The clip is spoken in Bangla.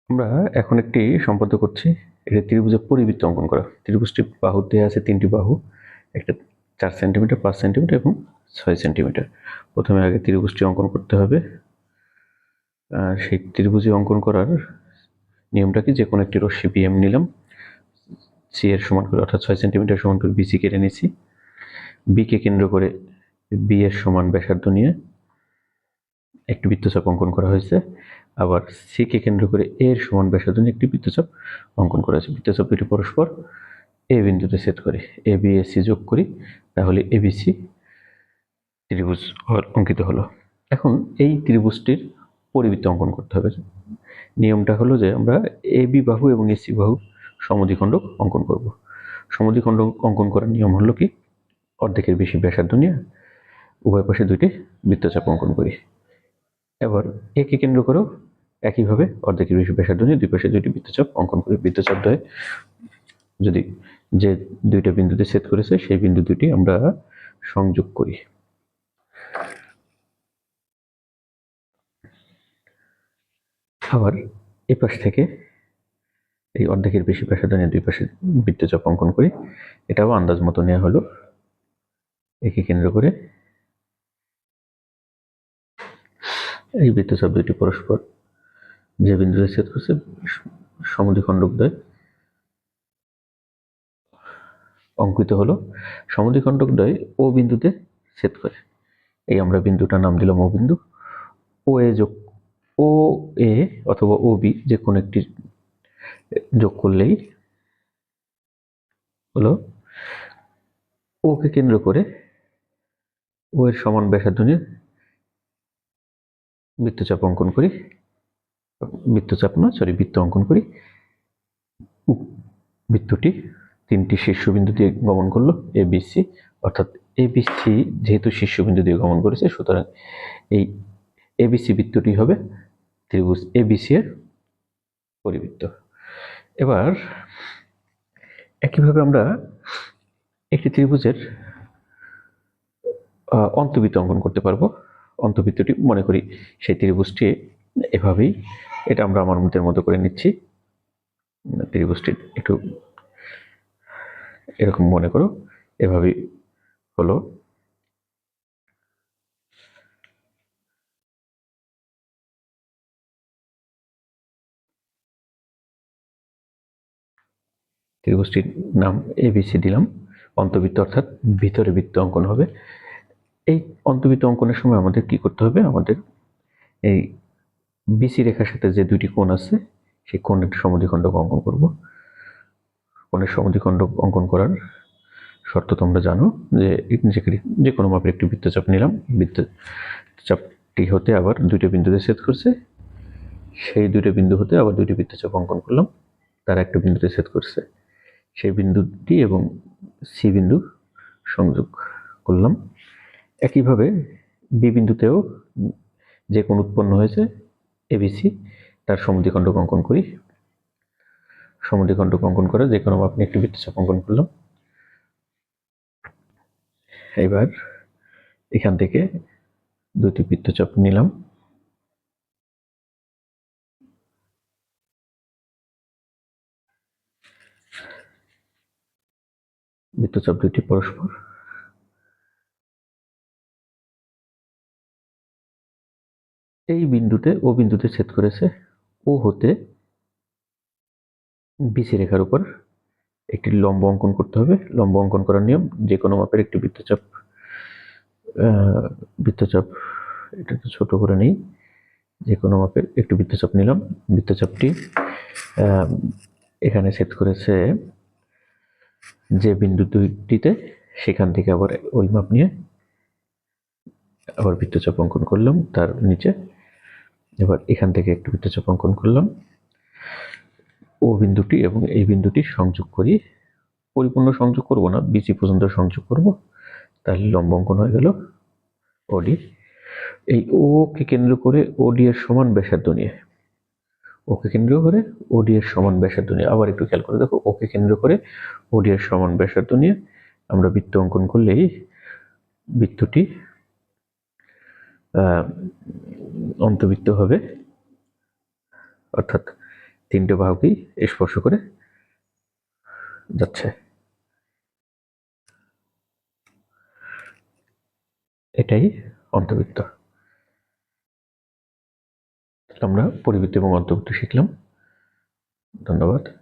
আমরা এখন একটি সম্পাদ্য করছি। এটা ত্রিভুজের পরিবৃত্ত অঙ্কন করা। ত্রিভুজটি বাহু দেওয়া আছে 3টি বাহু, একটা 4 সেন্টিমিটার, 5 সেন্টিমিটার এবং 6 সেন্টিমিটার। প্রথমে আগে ত্রিভুজটি অঙ্কন করতে হবে। সেই ত্রিভুজে অঙ্কন করার নিয়মটা কি, যে কোনো একটি রশ্মি বিএম নিলাম, সি এর সমান করে অর্থাৎ 6 সেন্টিমিটার সমান করে বিসি কেটে নিয়েছি। বিকে কেন্দ্র করে বি এর সমান ব্যাসার্ধ নিয়ে একটি বৃত্তচাপ অঙ্কন করা হয়েছে। আবার সি কে কেন্দ্র করে এর সমান ব্যাসার্ধ নিয়ে একটি বৃত্তচাপ অঙ্কন করা হয়েছে। বৃত্তচাপ দুটি পরস্পর এ বিন্দুতে ছেদ করে এ বি এ সি যোগ করি, তাহলে এবিসি ত্রিভুজ অঙ্কিত হলো। এখন এই ত্রিভুজটির পরিবৃত্ত অঙ্কন করতে হবে। নিয়মটা হলো যে আমরা এ বি বাহু এবং এসি বাহু সমদ্বিখণ্ডক অঙ্কন করব। সমদ্বিখণ্ডক অঙ্কন করার নিয়ম হলো কি, অর্ধেকের বেশি ব্যাসার্ধ নিয়ে উভয় পাশে দুইটি বৃত্তচাপ অঙ্কন করি। এবার একে কেন্দ্র করেও একইভাবে অর্ধেকের বেশি ব্যাসার্ধ নিয়ে দুই পাশে দুইটি বৃত্তচাপ অঙ্কন করি। বৃত্তচাপ দ্বয় যদি যে দুইটা বিন্দুতে ছেদ করেছে সেই বিন্দু দুটি আমরা সংযোগ করি। আবার এই পাশ থেকে এই অর্ধেকের বেশি ব্যাসার্ধ নিয়ে দুই পাশে বৃত্তচাপ অঙ্কন করি। এটাও আন্দাজ মতো নেওয়া হলো। একে কেন্দ্র করে এই বৃত্তচাপ দুইটি পরস্পর যে বিন্দুতে ছেদ করছে সমদ্বিখণ্ডক দ্বয় অঙ্কিত হলো। সমদ্বিখণ্ডক দ্বয় ও বিন্দুতে ছেদ করে, এই আমরা বিন্দুটার নাম দিলাম ও বিন্দু। ও এ যোগ ও এ অথবা ও বি যে কোনো একটি যোগ করলেই হলো ও কে কেন্দ্র করে ও এর সমান ব্যাসার্ধ নিয়ে বৃত্তচাপ অঙ্কন করি। বৃত্ত অঙ্কন করি। বৃত্তটি 3টি শীর্ষবিন্দু দিয়ে গমন করলো এ বি সি, অর্থাৎ এ বি সি যেহেতু শীর্ষবিন্দু দিয়ে গমন করেছে, সুতরাং এই এবিসি বৃত্তটি হবে ত্রিভুজ এবিসি এর পরিবৃত্ত। এবার একইভাবে আমরা একটি ত্রিভুজের অন্তবৃত্ত অঙ্কন করতে পারবো। অন্তবৃত্তটি মনে করি সেই ত্রিভুজটি এভাবেই, এটা আমরা আমার মতো করে নিচ্ছি। ত্রিভুজটি একটু এরকম মনে করো, এভাবেই হলো। ত্রিভুজটির নাম এবিসি দিলাম। অন্তবৃত্ত অর্থাৎ ভিতরে বৃত্ত অঙ্কন হবে। এই অন্তবৃত্ত অঙ্কনের সময় আমাদের কি করতে হবে, আমাদের এই বিসি রেখার সাথে যে দুইটি কোণ আছে সেই কোণের সমদ্বিখণ্ডক অঙ্কন করব। কোণের সমদ্বিখণ্ডক অঙ্কন করার শর্ত তোমরা জানো, যে যে কোনো মাপের একটি বৃত্তচাপ নিলাম, বৃত্তচাপটি হতে আবার দুইটা বিন্দুতে ছেদ করছে, সেই দুইটা বিন্দু হতে আবার দুইটি বৃত্তচাপ অঙ্কন করলাম, তারা একটা বিন্দুতে ছেদ করছে, সেই বিন্দুটি এবং সি বিন্দু সংযোগ করলাম। একইভাবে বি বিন্দুতেও যে কোণ উৎপন্ন হয়েছে এবিসি, তার সমদ্বিখণ্ডক অঙ্কন করি। সমদ্বিখণ্ডক অঙ্কন করে যে কোনো মাপে একটি বৃত্তচাপ অঙ্কন করলাম। এবার এখান থেকে দুটি বৃত্তচাপ নিলাম, বৃত্তচাপ দুটি পরস্পর এই বিন্দুতে ও বিন্দুতে ছেদ করেছে। ও হতে বিসি রেখার উপর একটি লম্ব অঙ্কন করতে হবে। লম্ব অঙ্কন করার নিয়ম, যে কোনো মাপের একটি বৃত্তচাপ এটা তো ছোট করে নেই, যে কোনো মাপের একটি বৃত্তচাপ নিলাম। বৃত্তচাপটি এখানে ছেদ করেছে যে বিন্দু দুইটিতে, সেখান থেকে আবার ওই মাপ নিয়ে আবার বৃত্তচাপ অঙ্কন করলাম তার নিচে। এবার এখান থেকে একটি বৃত্তচাপ অঙ্কন করলাম, ও বিন্দুটি এবং এই বিন্দুটি সংযোগ করি। পরিপূর্ণ সংযোগ করব না, বিসি পর্যন্ত সংযোগ করব, তাহলে লম্ব অঙ্কন হয়ে গেল ওডি। এই ও কে কেন্দ্র করে ওডি এর সমান ব্যাসার্ধ নিয়ে, ওকে কেন্দ্র করে ওডি এর সমান ব্যাসার্ধ নিয়ে, আবার একটু খেয়াল করে দেখো, ওকে কেন্দ্র করে ওডি এর সমান ব্যাসার্ধ নিয়ে আমরা বৃত্ত অঙ্কন করলেই বৃত্তটি অন্তবৃত্ত হবে। অর্থাৎ তিনটে বাহুকেই স্পর্শ করে যাচ্ছে। এটাই অন্তবৃত্ত। আমরা পরিবৃত্ত এবং অন্তবৃত্ত শিখলাম। ধন্যবাদ।